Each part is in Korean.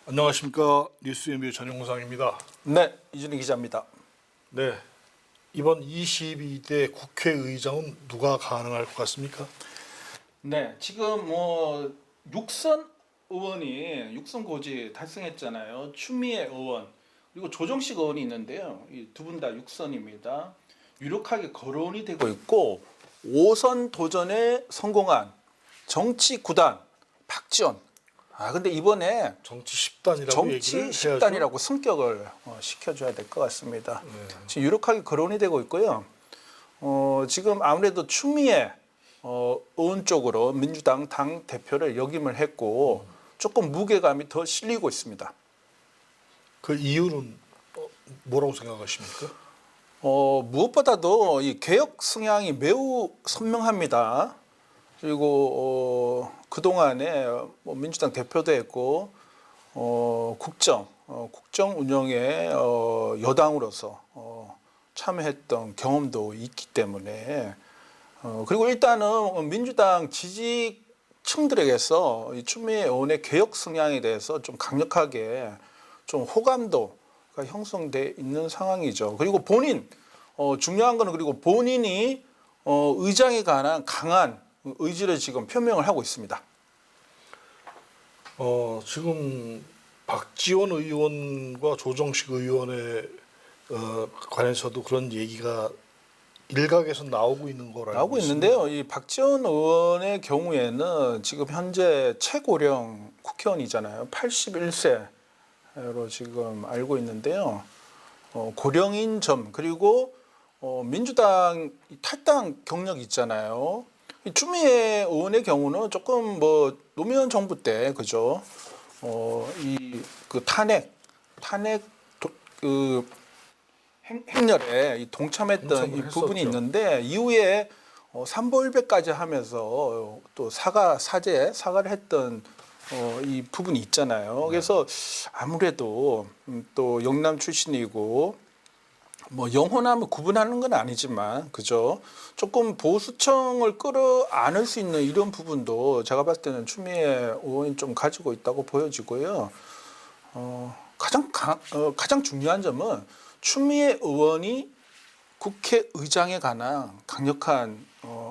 안녕하십니까. 뉴스연구의 전용상입니다. 네, 이준희 기자입니다. 네, 이번 22대 국회의장은 누가 가능할 것 같습니까? 네, 지금 육선 고지 달성했잖아요. 추미애 의원 그리고 조정식 의원이 있는데요. 이 두 분 다 육선입니다. 유력하게 거론이 되고 있고 5선 도전에 성공한 정치 구단 박지원. 근데 이번에 정치 10단이라고 정치 얘기를 해야죠. 10단이라고 승격을 시켜줘야 될 것 같습니다. 지금 유력하게 거론이 되고 있고요. 지금 아무래도 추미애 의원 쪽으로 민주당 당 대표를 역임을 했고 조금 무게감이 더 실리고 있습니다. 그 이유는 뭐라고 생각하십니까? 무엇보다도 이 개혁 성향이 매우 선명합니다. 그리고 그동안에 민주당 대표도 했고 국정 운영에 여당으로서 참여했던 경험도 있기 때문에 그리고 일단은 민주당 지지층들에게서 이 추미애 의원의 개혁 성향에 대해서 좀 강력하게 좀 호감도가 형성돼 있는 상황이죠. 그리고 중요한 거는 그리고 본인이 의장에 관한 강한 의지를 지금 표명을 하고 있습니다. 지금 박지원 의원과 조정식 의원에 관해서도 그런 얘기가 일각에서 나오고 있는 거라고 나오고 있는데요. 이 박지원 의원의 경우에는 지금 현재 최고령 국회의원이잖아요. 81세로 지금 알고 있는데요. 고령인 점 그리고 민주당 탈당 경력이 있잖아요. 이 추미애 의원의 경우는 조금 노무현 정부 때 그죠? 이 그 탄핵 그 행렬에 동참했던 이 부분이 있는데 이후에 삼보일배까지 하면서 또 사과를 했던 이 부분이 있잖아요. 그래서 아무래도 또 영남 출신이고 영호남을 구분하는 건 아니지만 그죠? 조금 보수층을 끌어안을 수 있는 이런 부분도 제가 봤을 때는 추미애 의원이 좀 가지고 있다고 보여지고요. 가장 중요한 점은 추미애 의원이 국회의장에 관한 강력한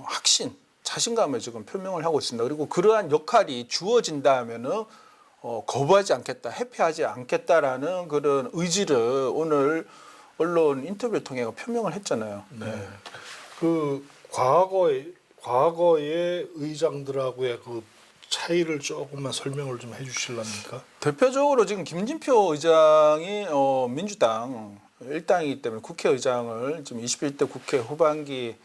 확신, 자신감을 지금 표명을 하고 있습니다. 그리고 그러한 역할이 주어진다면은 거부하지 않겠다, 회피하지 않겠다라는 그런 의지를 오늘 언론 인터뷰를 통해 표명을 했잖아요. 네. 그 과거의 의장들하고의 그 차이를 조금만 설명을 좀 해주실랍니까? 대표적으로 지금 김진표 의장이 민주당 일당이기 때문에 국회의장을 지금 21대 국회 후반기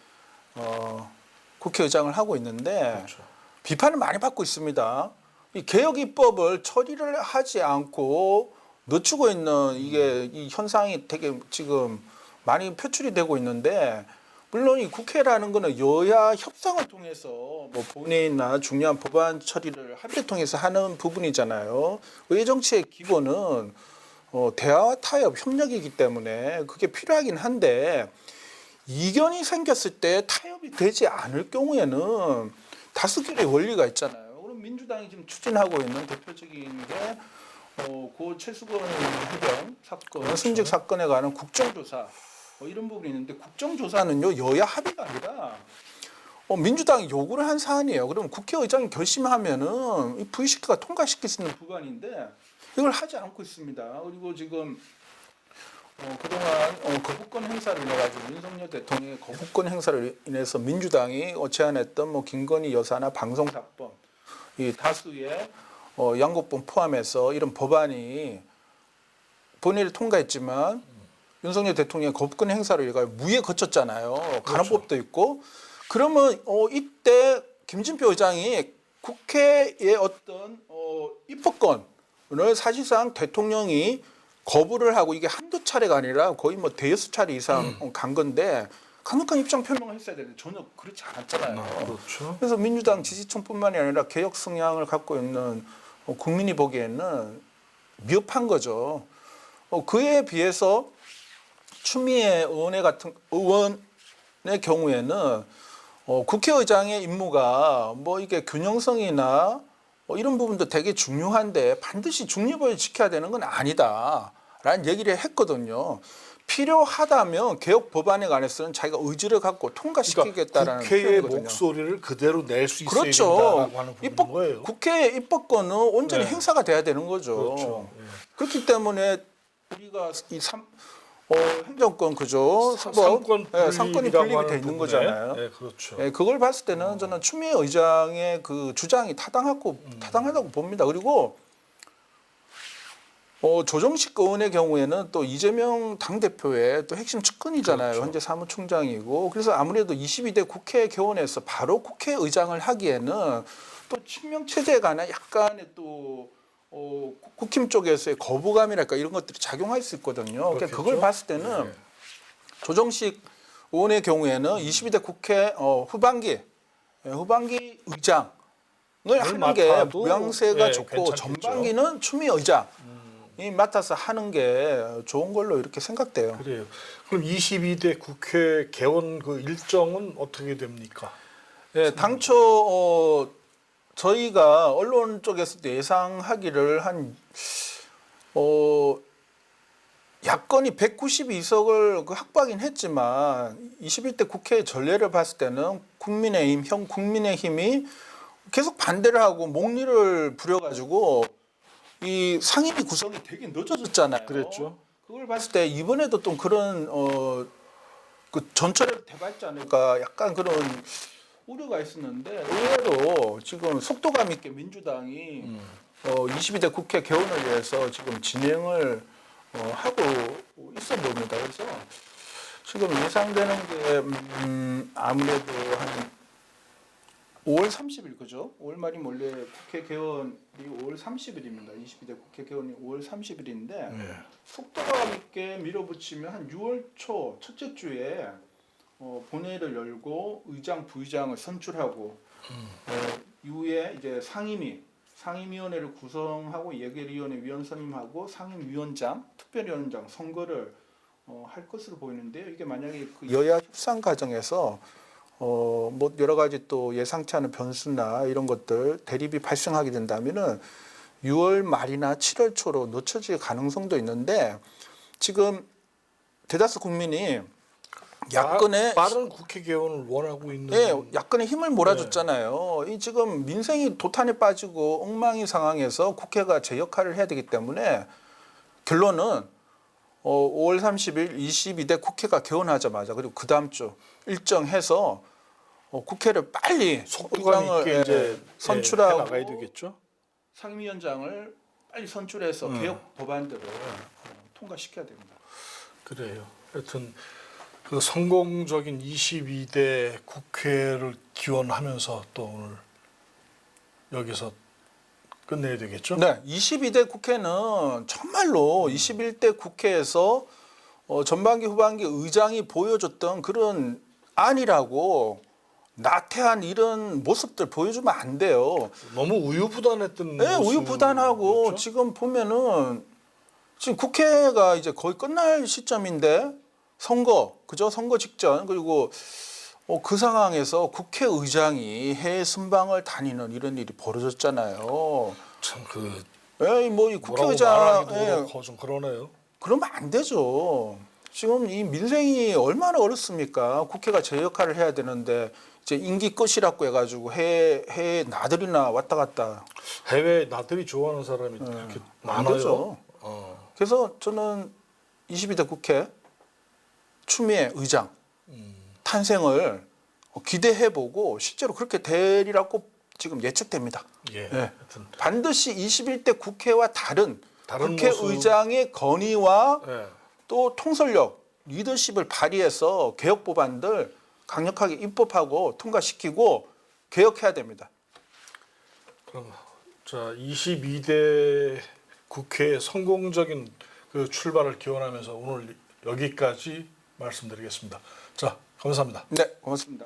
국회의장을 하고 있는데 그렇죠. 비판을 많이 받고 있습니다. 이 개혁 입법을 처리를 하지 않고 늦추고 있는 이 현상이 되게 지금 많이 표출이 되고 있는데 물론 이 국회라는 거는 여야 협상을 통해서 본회의나 중요한 법안 처리를 합의를 통해서 하는 부분이잖아요. 의회 정치의 기본은 대화와 타협, 협력이기 때문에 그게 필요하긴 한데 이견이 생겼을 때 타협이 되지 않을 경우에는 다수결의 원리가 있잖아요. 그럼 민주당이 지금 추진하고 있는 대표적인 게 고 최수건 해경 사건, 그렇죠. 순직 사건에 관한 국정조사 이런 부분이 있는데 국정조사는요 여야 합의가 아니라 민주당이 요구를 한 사안이에요. 그럼 국회의장이 결심하면은 이 V6가 통과시킬 수 있는 부분인데 이걸 하지 않고 있습니다. 그리고 지금 그동안 거부권 행사를 인해 가지고 윤석열 대통령의 거부권 행사를 인해서 민주당이 제안했던 김건희 여사나 방송사법 이 다수의 양곡법 포함해서 이런 법안이 본회의를 통과했지만 윤석열 대통령의 거부권 행사를 위해 무효에 거쳤잖아요. 간호법도 있고 그러면 이때 김진표 의장이 국회의 어떤 입법권을 사실상 대통령이 거부를 하고 이게 한두 차례가 아니라 거의 대여섯 차례 이상 간 건데 강력한 입장 표명을 했어야 되는데 전혀 그렇지 않았잖아요. 그렇죠. 그래서 민주당 지지층뿐만이 아니라 개혁 성향을 갖고 있는 국민이 보기에는 미흡한 거죠. 그에 비해서 추미애 의원의 경우에는 국회의장의 임무가 이게 균형성이나 이런 부분도 되게 중요한데 반드시 중립을 지켜야 되는 건 아니다라는 얘기를 했거든요. 필요하다면 개혁 법안에 관해서는 자기가 의지를 갖고 통과시키겠다라는 국회의 표현이거든요. 목소리를 그대로 낼 수 있어야 그렇죠. 된다라고 하는 부분인 거예요. 국회의 입법권은 온전히 네. 행사가 돼야 되는 거죠. 그렇죠. 예. 그렇기 때문에 우리가 행정권 그죠? 상권 상권이 분립이라고 분립이 하는 돼 있는 부분에, 거잖아요. 네, 그렇죠. 예, 그걸 봤을 때는 저는 추미애 의장의 그 주장이 타당하다고 봅니다. 그리고 조정식 의원의 경우에는 또 이재명 당대표의 또 핵심 측근이잖아요. 그렇죠. 현재 사무총장이고. 그래서 아무래도 22대 국회 개원에서 바로 국회의장을 하기에는 또 친명체제에 관한 약간의 또 국힘 쪽에서의 거부감이랄까 이런 것들이 작용할 수 있거든요. 그러니까 그걸 그렇겠죠. 봤을 때는 네. 조정식 의원의 경우에는 22대 국회 후반기 의장을 하는 게 맡아도, 모양새가 예, 좋고 괜찮겠죠. 전반기는 추미애 의장이 맡아서 하는 게 좋은 걸로 이렇게 생각돼요. 그래요. 그럼 22대 국회 개원 그 일정은 어떻게 됩니까? 예, 당초 저희가 언론 쪽에서도 예상하기를 야권이 192석을 확보하긴 했지만 21대 국회 전례를 봤을 때는 국민의힘이 계속 반대를 하고 목리를 부려가지고 이 상임위 구성이 되게 늦어졌잖아요. 그랬죠. 그걸 봤을 때 이번에도 또 그런 그 전철에 대밟지 않을까 약간 그런 우려가 있었는데 의외로 지금 속도감 있게 민주당이 22대 국회 개원을 위해서 지금 진행을 하고 있어 봅니다. 그래서 지금 예상되는 게 아무래도 한 5월 30일 그죠? 5월 말이면 원래 국회 개원이 5월 30일입니다. 22대 국회 개원이 5월 30일인데 네. 속도감 있게 밀어붙이면 한 6월 초 첫째 주에 본회의를 열고 의장, 부의장을 선출하고 이후에 이제 상임위원회를 구성하고 예결위원회 위원 선임하고 상임위원장, 특별위원장 선거를 할 것으로 보이는데요. 이게 만약에 그 여야 협상 과정에서 뭐 여러 가지 또 예상치 않은 변수나 이런 것들 대립이 발생하게 된다면은 6월 말이나 7월 초로 늦춰질 가능성도 있는데 지금 대다수 국민이 야권의 빠른 국회 개원을 원하고 있는. 야권의 힘을 몰아줬잖아요. 이 지금 민생이 도탄에 빠지고 엉망인 상황에서 국회가 제 역할을 해야 되기 때문에 결론은 5월 30일 22대 국회가 개원하자마자 그리고 그 다음 주 일정해서 국회를 빨리 속도감 있게 이제 선출하고 나가야 되겠죠. 상임위원장을 빨리 선출해서 개혁 법안들을 통과시켜야 됩니다. 그래요. 하여튼 그 성공적인 22대 국회를 기원하면서 또 오늘 여기서 끝내야 되겠죠. 네, 22대 국회는 정말로 21대 국회에서 전반기 후반기 의장이 보여줬던 그런 안이라고 나태한 이런 모습들 보여주면 안 돼요. 너무 우유부단했던. 네, 우유부단하고 모습이었죠. 지금 보면은 지금 국회가 이제 거의 끝날 시점인데 그죠? 선거 직전 그리고 그 상황에서 국회의장이 해외 순방을 다니는 이런 일이 벌어졌잖아요. 참그 뭐이 국회의장 그렇고 좀 그러네요. 그러면 안 되죠. 지금 이 민생이 얼마나 어렵습니까? 국회가 제 역할을 해야 되는데 이제 임기 끝이라고 해가지고 해외 나들이나 왔다 갔다. 해외 나들이 좋아하는 사람이 그렇게 안 많아요. 되죠. 그래서 저는 22대 국회 추미애 의장 탄생을 기대해보고 실제로 그렇게 되리라고 지금 예측됩니다. 예. 네. 하여튼 반드시 21대 국회와 다른 모습. 국회의장의 건의와 예. 또 통솔력, 리더십을 발휘해서 개혁 법안들 강력하게 입법하고 통과시키고 개혁해야 됩니다. 그럼 자 22대 국회의 성공적인 그 출발을 기원하면서 오늘 여기까지 말씀드리겠습니다. 자, 감사합니다. 네, 고맙습니다.